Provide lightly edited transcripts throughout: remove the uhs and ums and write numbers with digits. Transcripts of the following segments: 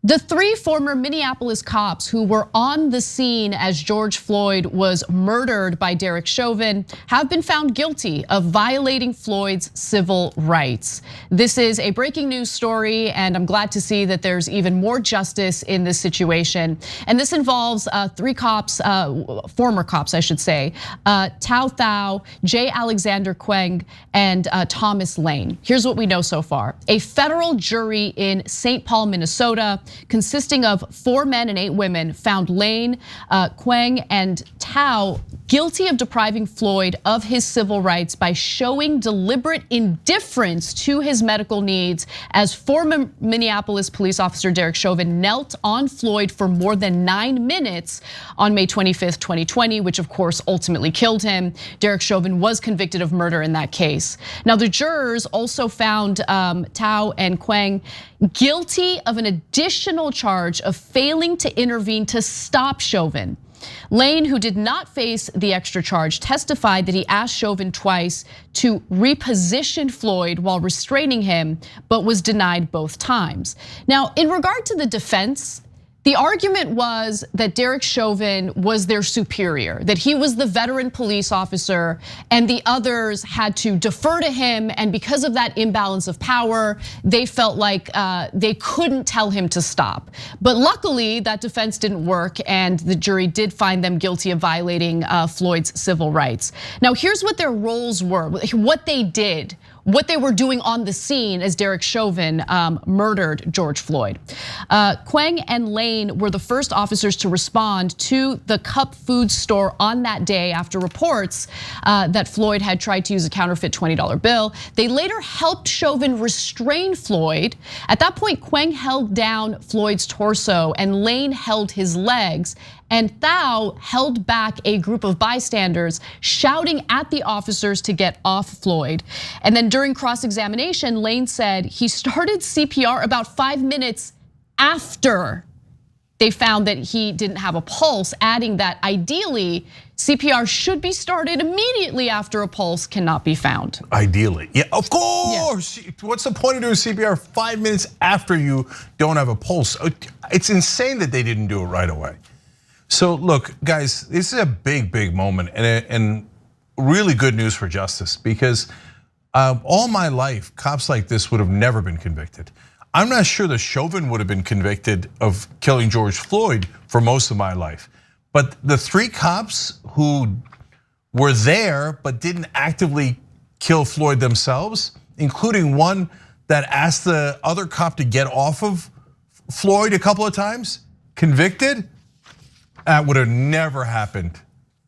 The three former Minneapolis cops who were on the scene as George Floyd was murdered by Derek Chauvin have been found guilty of violating Floyd's civil rights. This is a breaking news story, and I'm glad to see that there's even more justice in this situation. And this involves three cops, former cops, I should say, Tou Thao, J. Alexander Kueng, and Thomas Lane. Here's what we know so far. A federal jury in St. Paul, Minnesota, consisting of 4 men and 8 women, found Lane, Kueng, and Thao guilty of depriving Floyd of his civil rights by showing deliberate indifference to his medical needs as former Minneapolis police officer Derek Chauvin knelt on Floyd for more than 9 minutes on May 25th, 2020, which of course ultimately killed him. Derek Chauvin was convicted of murder in that case. Now the jurors also found Thao and Kueng guilty of an additional charge of failing to intervene to stop Chauvin. Lane, who did not face the extra charge, testified that he asked Chauvin twice to reposition Floyd while restraining him, but was denied both times. Now, in regard to the defense, the argument was that Derek Chauvin was their superior, that he was the veteran police officer and the others had to defer to him, and because of that imbalance of power, they felt like they couldn't tell him to stop. But luckily, that defense didn't work, and the jury did find them guilty of violating Floyd's civil rights. Now, here's what their roles were, what they did, what they were doing on the scene as Derek Chauvin murdered George Floyd. Kueng and Lane were the first officers to respond to the Cup food store on that day after reports that Floyd had tried to use a counterfeit $20 bill. They later helped Chauvin restrain Floyd. At that point, Kueng held down Floyd's torso and Lane held his legs, and Thao held back a group of bystanders, shouting at the officers to get off Floyd. And then during cross-examination, Lane said he started CPR about 5 minutes after they found that he didn't have a pulse, adding that ideally, CPR should be started immediately after a pulse cannot be found. Ideally, yeah, of course. Yeah. What's the point of doing CPR 5 minutes after you don't have a pulse? It's insane that they didn't do it right away. So look, guys, this is a big, big moment and really good news for justice, because all my life, cops like this would have never been convicted. I'm not sure that Chauvin would have been convicted of killing George Floyd for most of my life. But the 3 cops who were there but didn't actively kill Floyd themselves, including one that asked the other cop to get off of Floyd a couple of times, convicted, that would have never happened.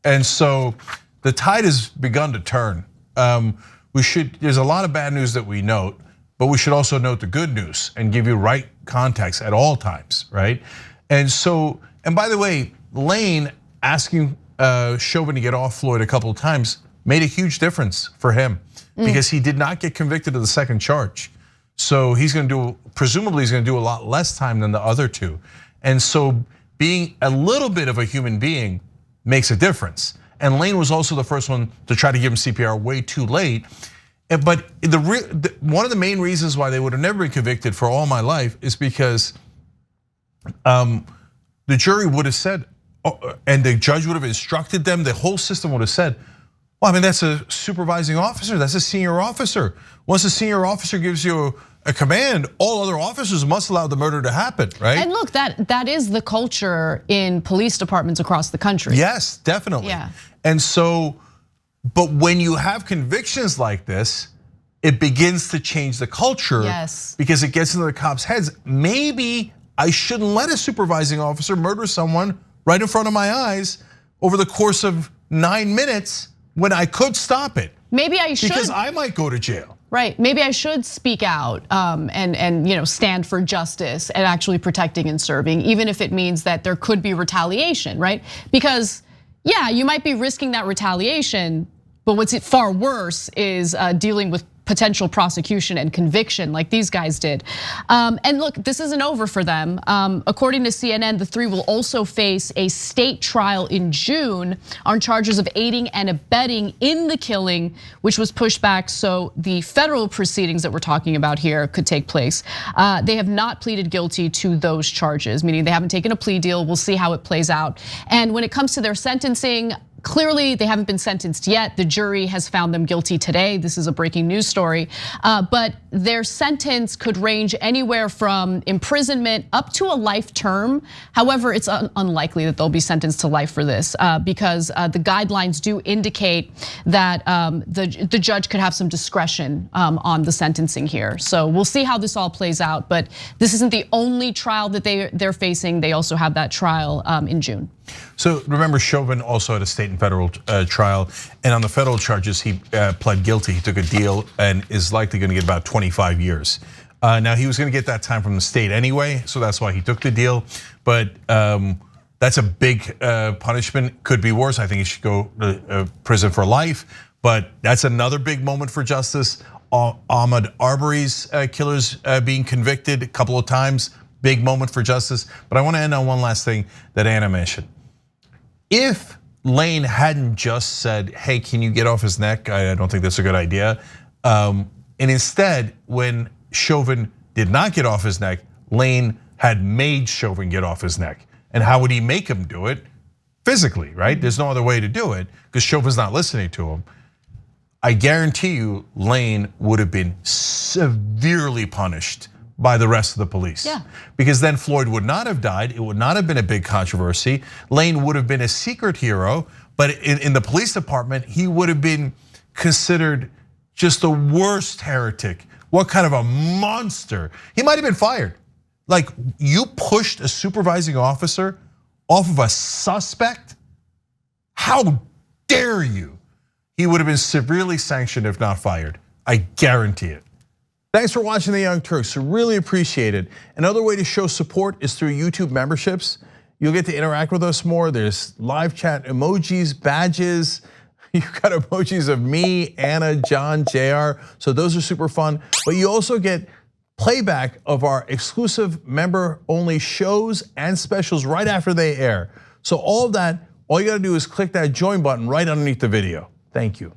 And so the tide has begun to turn. There's a lot of bad news that we note, but we should also note the good news and give you right context at all times, right? And so, and by the way, Lane asking Chauvin to get off Floyd a couple of times made a huge difference for him because he did not get convicted of the second charge. So he's gonna do, presumably he's gonna do a lot less time than the other 2. And so being a little bit of a human being makes a difference. And Lane was also the first one to try to give him CPR way too late. But one of the main reasons why they would have never been convicted for all my life is because the jury would have said, and the judge would have instructed them, the whole system would have said, well, I mean, that's a supervising officer, that's a senior officer. Once a senior officer gives you a command, all other officers must allow the murder to happen, right? And look, that is the culture in police departments across the country. Yes, definitely. Yeah. And so, but when you have convictions like this, it begins to change the culture. Yes. Because it gets into the cops' heads. Maybe I shouldn't let a supervising officer murder someone right in front of my eyes over the course of 9 minutes when I could stop it. Maybe I should. Because I might go to jail. Right, maybe I should speak out and stand for justice and actually protecting and serving, even if it means that there could be retaliation, right? Because yeah, you might be risking that retaliation, but what's far worse is dealing with potential prosecution and conviction like these guys did. And look, this isn't over for them. According to CNN, the three will also face a state trial in June on charges of aiding and abetting in the killing, which was pushed back so the federal proceedings that we're talking about here could take place. They have not pleaded guilty to those charges, meaning they haven't taken a plea deal. We'll see how it plays out. And when it comes to their sentencing, clearly, they haven't been sentenced yet. The jury has found them guilty today. This is a breaking news story. But their sentence could range anywhere from imprisonment up to a life term. However, it's unlikely that they'll be sentenced to life for this because the guidelines do indicate that the judge could have some discretion on the sentencing here. So we'll see how this all plays out. But this isn't the only trial that they're facing. They also have that trial in June. So remember, Chauvin also had a state and federal trial, and on the federal charges, he pled guilty. He took a deal and is likely going to get about 25 years. Now he was going to get that time from the state anyway, so that's why he took the deal. But that's a big punishment. Could be worse. I think he should go to prison for life. But that's another big moment for justice. Ahmaud Arbery's killers being convicted a couple of times. Big moment for justice. But I want to end on one last thing that Anna mentioned. If Lane hadn't just said, hey, can you get off his neck? I don't think that's a good idea. And instead, when Chauvin did not get off his neck, Lane had made Chauvin get off his neck. And how would he make him do it? Physically, right? There's no other way to do it because Chauvin's not listening to him. I guarantee you Lane would have been severely punished by the rest of the police. Yeah. Because then Floyd would not have died. It would not have been a big controversy. Lane would have been a secret hero, but in the police department, he would have been considered just the worst heretic. What kind of a monster. He might have been fired. Like, you pushed a supervising officer off of a suspect? How dare you? He would have been severely sanctioned if not fired. I guarantee it. Thanks for watching The Young Turks, really appreciate it. Another way to show support is through YouTube memberships. You'll get to interact with us more. There's live chat emojis, badges. You've got emojis of me, Anna, John, JR. So those are super fun. But you also get playback of our exclusive member-only shows and specials right after they air. So all of that, all you gotta do is click that join button right underneath the video. Thank you.